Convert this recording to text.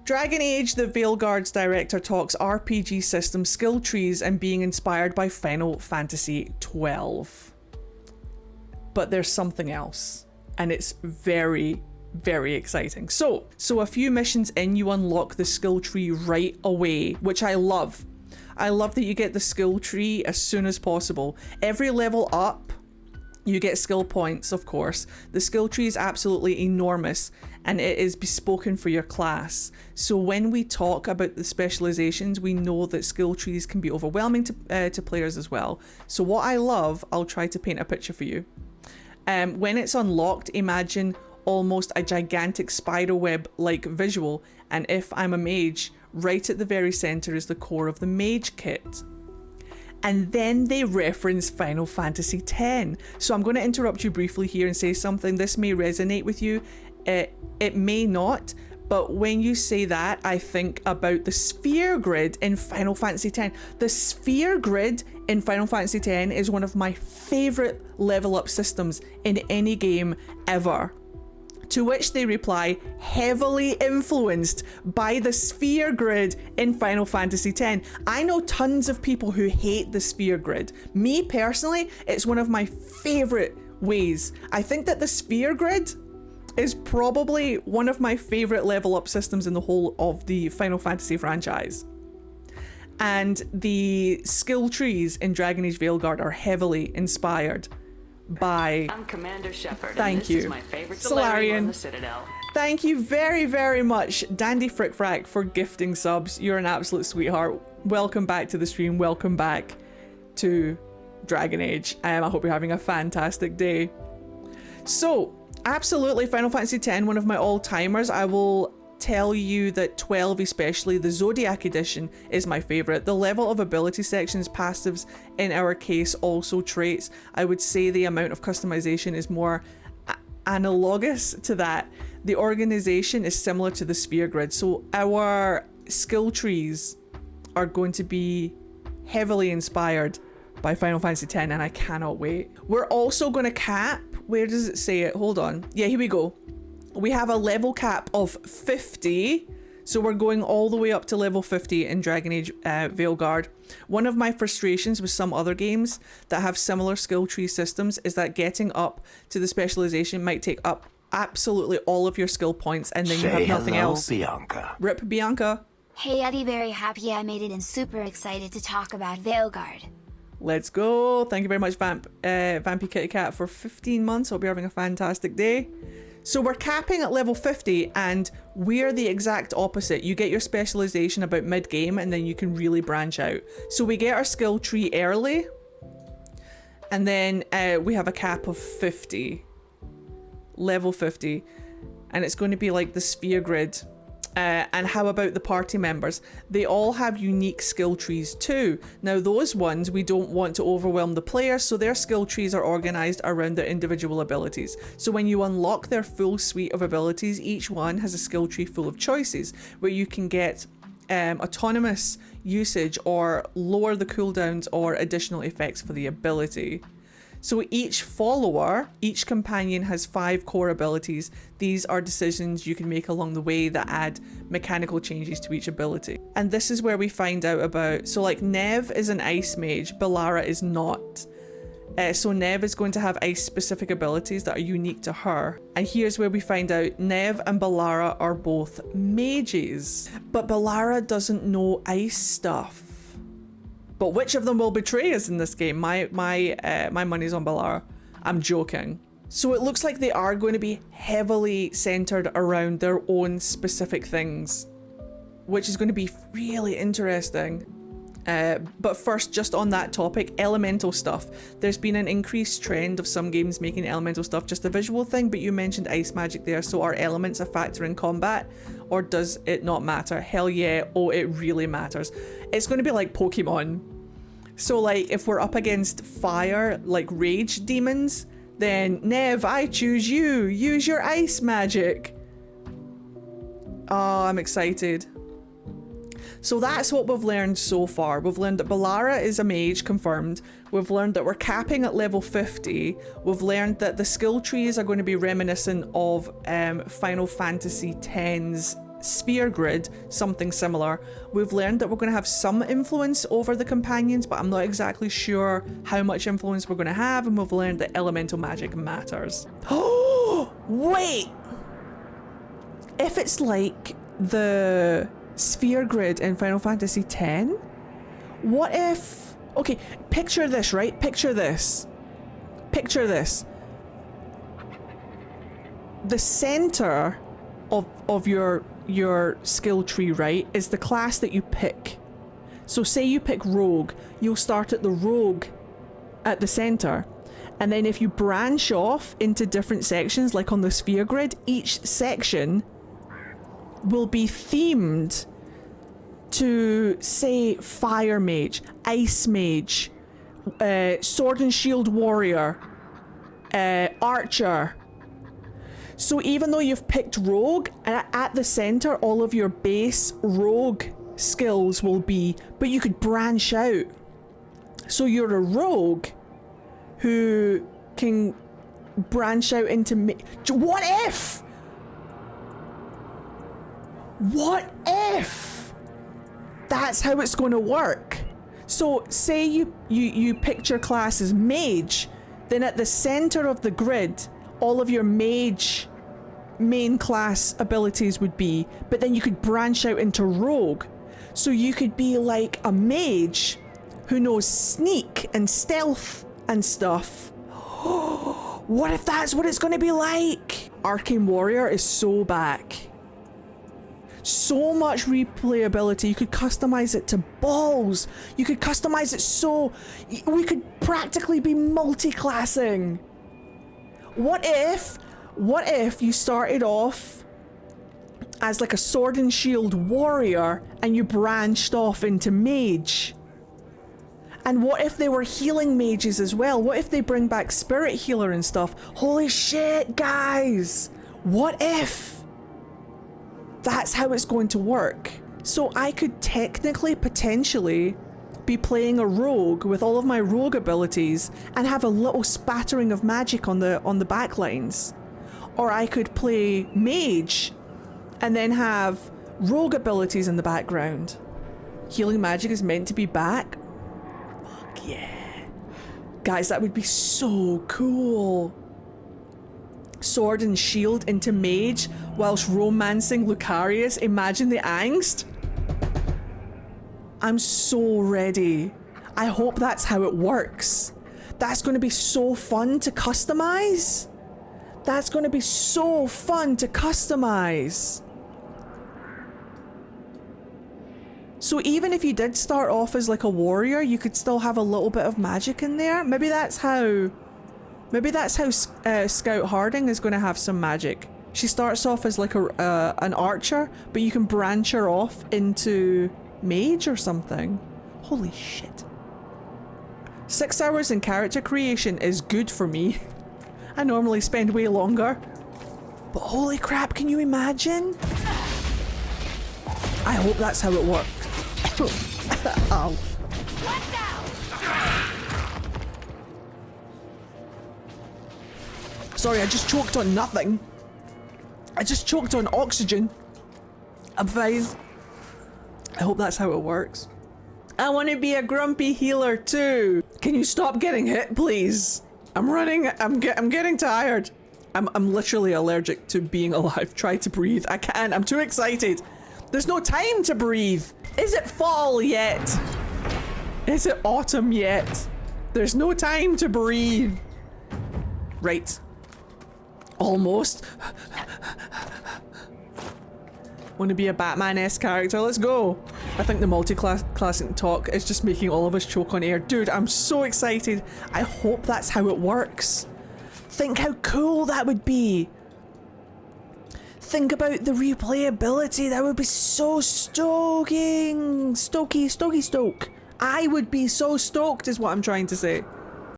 Dragon Age, the Veilguard's director talks RPG system skill trees and being inspired by Final Fantasy XII. But there's something else, and it's very, very exciting. So a few missions in, you unlock the skill tree right away, which I love. I love that you get the skill tree as soon as possible. Every level up, you get skill points, of course. The skill tree is absolutely enormous, and it is bespoken for your class. So when we talk about the specializations, we know that skill trees can be overwhelming to players as well. So what I love, I'll try to paint a picture for you. When it's unlocked, imagine almost a gigantic spiderweb-like visual, and if I'm a mage, right at the very center is the core of the mage kit. And then they reference Final Fantasy X. So I'm going to interrupt you briefly here and say something. This may resonate with you. It may not. But when you say that, I think about the sphere grid in Final Fantasy X. The sphere grid in Final Fantasy X is one of my favorite level up systems in any game ever. To which they reply, heavily influenced by the sphere grid in Final Fantasy X. I know tons of people who hate the sphere grid. Me personally, it's one of my favorite ways. I think that the sphere grid is probably one of my favorite level up systems in the whole of the Final Fantasy franchise. And the skill trees in Dragon Age Veilguard are heavily inspired by... I'm Commander Shepard. Thank and this you. Is my favorite Solarian on the Citadel. Thank you very, very much, Dandy Frick Frack, for gifting subs. You're an absolute sweetheart. Welcome back to the stream. Welcome back to Dragon Age. I hope you're having a fantastic day. So, absolutely, Final Fantasy X, one of my all-timers. I will tell you that 12, especially the Zodiac edition, is my favorite. The level of ability sections, passives in our case, also traits, I would say the amount of customization is more analogous to that. The organization is similar to the sphere grid, so our skill trees are going to be heavily inspired by Final Fantasy X, and I cannot wait. We're also going to cap, where does it say it? Hold on. Yeah, here we go. We have a level cap of 50, so we're going all the way up to level 50 in Dragon Age Veilguard. One of my frustrations with some other games that have similar skill tree systems is that getting up to the specialization might take up absolutely all of your skill points, and then you have nothing else. Bianca. Rip Bianca. Hey Eddie, very happy I made it and super excited to talk about Veilguard. Let's go. Thank you very much, Vampy Kitty Cat, for 15 months. Hope you're having a fantastic day. So we're capping at level 50, and we're the exact opposite. You get your specialization about mid-game, and then you can really branch out. So we get our skill tree early, and then we have a cap of 50. Level 50. And it's going to be like the sphere grid. And how about the party members? They all have unique skill trees too. Now those ones, we don't want to overwhelm the players, so their skill trees are organized around their individual abilities. So when you unlock their full suite of abilities, each one has a skill tree full of choices where you can get autonomous usage or lower the cooldowns or additional effects for the ability. So each follower, each companion has 5 core abilities. These are decisions you can make along the way that add mechanical changes to each ability. And this is where we find out about, so like Nev is an ice mage, Bellara is not. So Nev is going to have ice specific abilities that are unique to her. And here's where we find out Nev and Bellara are both mages, but Bellara doesn't know ice stuff. But which of them will betray us in this game? My money's on Bellara. I'm joking. So it looks like they are going to be heavily centered around their own specific things, which is going to be really interesting. But first, just on that topic, elemental stuff. There's been an increased trend of some games making elemental stuff just a visual thing, but you mentioned ice magic there, so are elements a factor in combat, or does it not matter? Hell yeah, oh, it really matters. It's going to be like Pokemon. So like, if we're up against fire, like rage demons, then Nev, I choose you, use your ice magic. Oh, I'm excited. So that's what we've learned so far. We've learned that Bellara is a mage, confirmed. We've learned that we're capping at level 50. We've learned that the skill trees are going to be reminiscent of Final Fantasy X's sphere grid, something similar. We've learned that we're going to have some influence over the companions, but I'm not exactly sure how much influence we're going to have, and we've learned that elemental magic matters. Oh, wait! If it's like the sphere grid in Final Fantasy X, what if... Okay, picture this, right? Picture this. Picture this. The center of your skill tree, right, is the class that you pick. So say you pick rogue, you'll start at the rogue at the center, and then if you branch off into different sections, like on the sphere grid, each section will be themed to, say, fire mage, ice mage, sword and shield warrior, archer. So even though you've picked rogue, at the center all of your base rogue skills will be, but you could branch out. So you're a rogue who can branch out into what if that's how it's going to work? So say you picked your class as mage, then at the center of the grid all of your mage main class abilities would be, but then you could branch out into rogue. So you could be like a mage who knows sneak and stealth and stuff. What if that's what it's going to be like? Arcane Warrior is so back. So much replayability. You could customize it to balls. You could customize it so... We could practically be multiclassing. What if you started off as like a sword and shield warrior and you branched off into mage? And what if they were healing mages as well? What if they bring back spirit healer and stuff? Holy shit, guys! What if that's how it's going to work? So I could technically, potentially, be playing a rogue with all of my rogue abilities and have a little spattering of magic on the backlines. Or I could play mage and then have rogue abilities in the background. Healing magic is meant to be back. Fuck yeah. Guys, that would be so cool. Sword and shield into mage whilst romancing Lucarius. Imagine the angst. I'm so ready. I hope that's how it works. That's going to be so fun to customize. That's going to be so fun to customize. So even if you did start off as like a warrior, you could still have a little bit of magic in there. Maybe that's how Scout Harding is going to have some magic. She starts off as like an archer, but you can branch her off into mage or something. Holy shit. 6 hours in character creation is good for me. I normally spend way longer. But holy crap, can you imagine? I hope that's how it works. Ow. What now? Sorry, I just choked on nothing. I just choked on oxygen. I'm fine. I hope that's how it works. I want to be a grumpy healer too. Can you stop getting hit, please? I'm running. I'm getting tired. I'm literally allergic to being alive. Try to breathe. I can't. I'm too excited. There's no time to breathe. Is it fall yet? Is it autumn yet? There's no time to breathe. Right. Almost. Want to be a Batman-esque character? Let's go. I think the multiclassing talk is just making all of us choke on air. Dude, I'm so excited. I hope that's how it works. Think how cool that would be. Think about the replayability. That would be so stoking. Stoke. I would be so stoked is what I'm trying to say.